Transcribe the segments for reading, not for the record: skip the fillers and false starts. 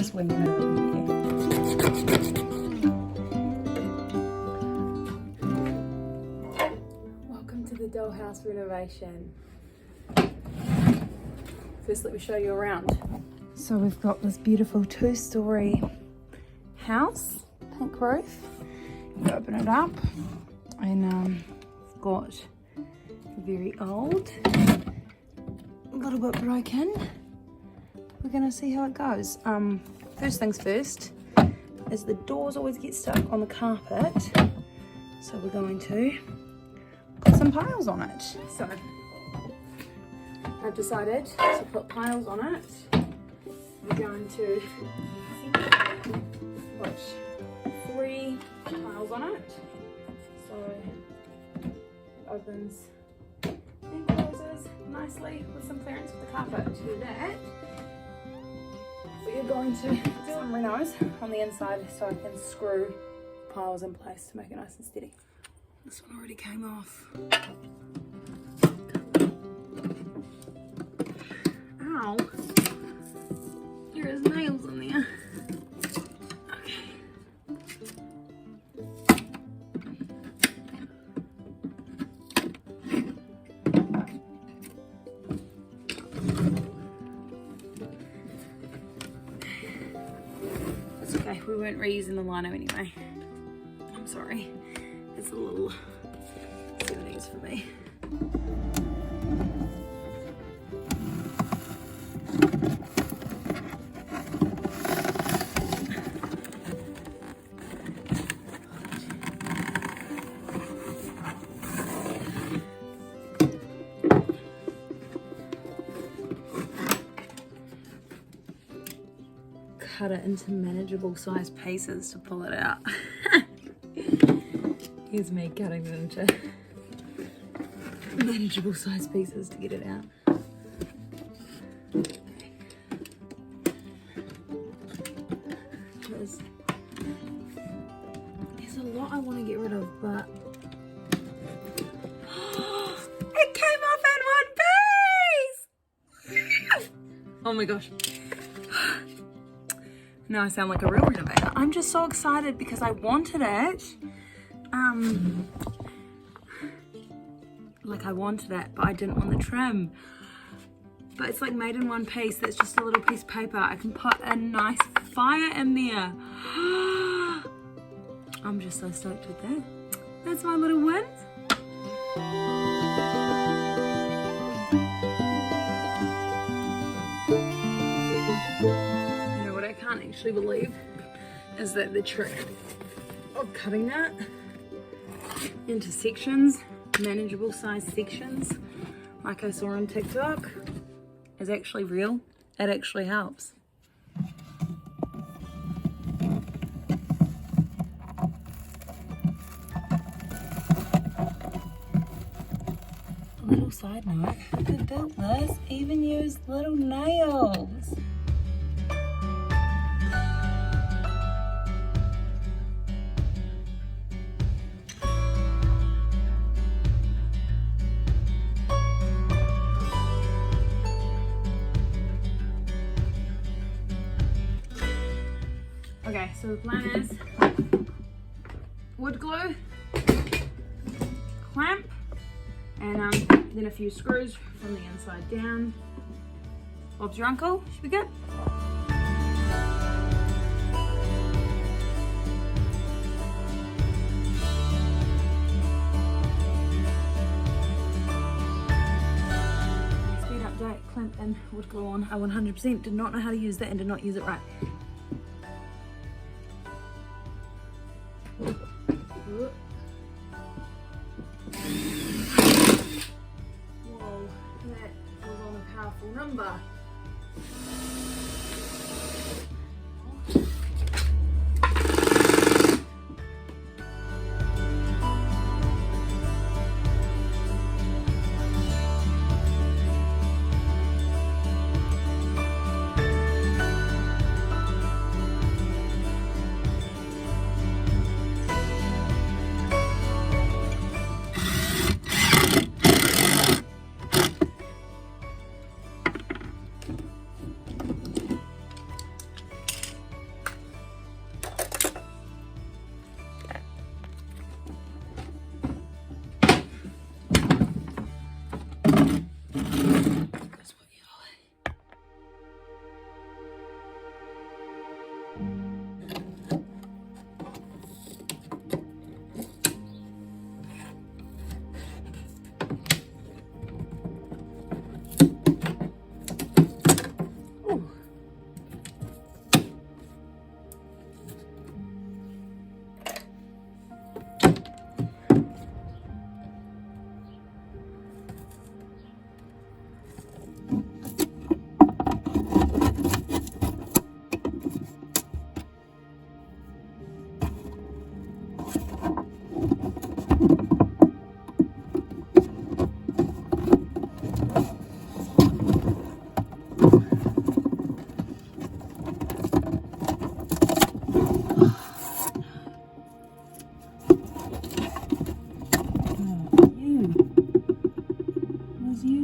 just winging it over here. Welcome to the Dollhouse renovation. First, let me show you around. So we've got this beautiful 2-story house, pink roof. You open it up, and it's got very old, a little bit broken. We're gonna see how it goes. First things first is the doors always get stuck on the carpet, so we're going to put some piles on it. So I've decided to put piles on it. We're going to put 3 piles on it. So it opens and closes nicely with some clearance with the carpet. To do that, we are going to do some renos on the inside so I can screw piles in place to make it nice and steady. This one already came off. Ow! There is nails in there. Okay, we weren't reusing the lino anyway. I'm sorry. It's a little 70s for me. Cut it into manageable size pieces to pull it out. Here's me cutting it into manageable size pieces to get it out. There's a lot I want to get rid of, but it came off in one piece! Oh my gosh. Now I sound like a real renovator. I'm just so excited because I wanted it. Like I wanted it, but I didn't want the trim. But it's like made in one piece. That's just a little piece of paper. I can put a nice fire in there. I'm just so stoked with that. That's my little win. I can't actually believe is that the trick of cutting that into sections, manageable size sections, like I saw on TikTok, is actually real. It actually helps. A little side note, who built this even used little nails. Okay, so the plan is wood glue, clamp, and then a few screws from the inside down. Bob's your uncle, should be good. Speed update, clamp and wood glue on. I 100% did not know how to use that and did not use it right. Whoa, that was on a powerful number.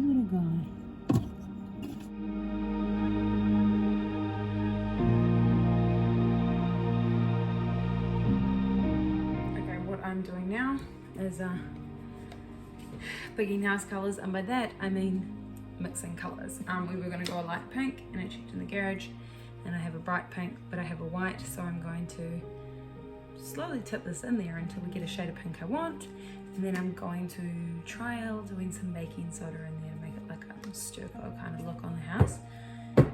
little guy. Okay, what I'm doing now is picking house colours, and by that I mean mixing colours. We were going to go a light pink, and I checked in the garage and I have a bright pink, but I have a white, so I'm going to slowly tip this in there until we get a shade of pink I want, and then I'm going to trial doing some baking soda in there to make it like a stir-fry kind of look on the house. Yeah.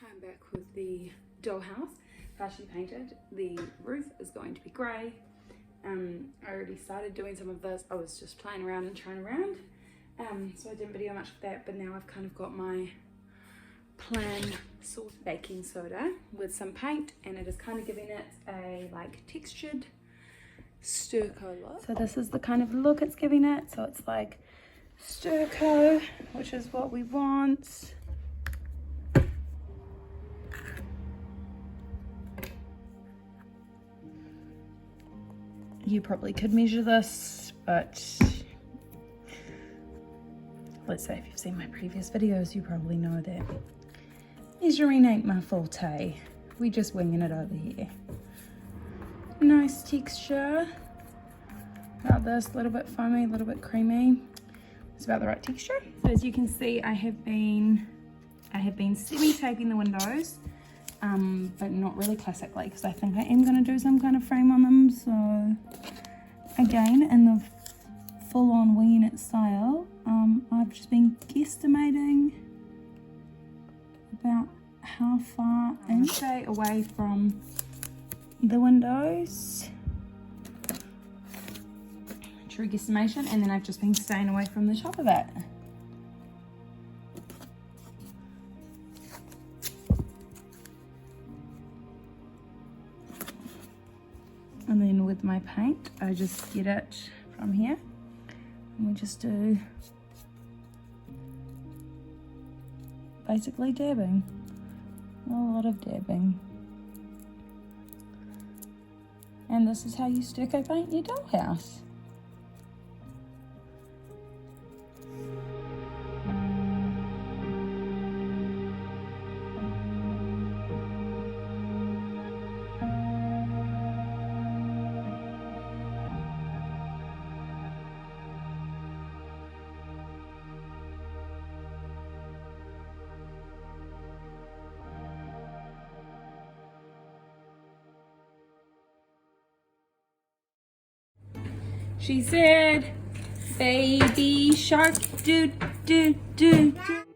I'm back with the dollhouse, partially painted. The roof is going to be grey. I already started doing some of this. I was just playing around and trying around, so I didn't video much of that, but now I've kind of got my plan sort of baking soda with some paint, and it is kind of giving it a like textured stucco look. So this is the kind of look it's giving it. So it's like stucco, which is what we want. You probably could measure this, but let's say if you've seen my previous videos, you probably know that measuring ain't my forte. We just winging it over here. Nice texture. About this, a little bit foamy, a little bit creamy. It's about the right texture. So as you can see, I have been semi-taping the windows. But not really classically, because I think I am going to do some kind of frame on them. So again, in the full-on winging it style, I've just been guesstimating about how far and stay away from the windows. True guesstimation, and then I've just been staying away from the top of it. And then with my paint, I just get it from here, and we just do basically dabbing, a lot of dabbing. And this is how you stucco paint your dollhouse. She said, baby shark, do, do, do, do.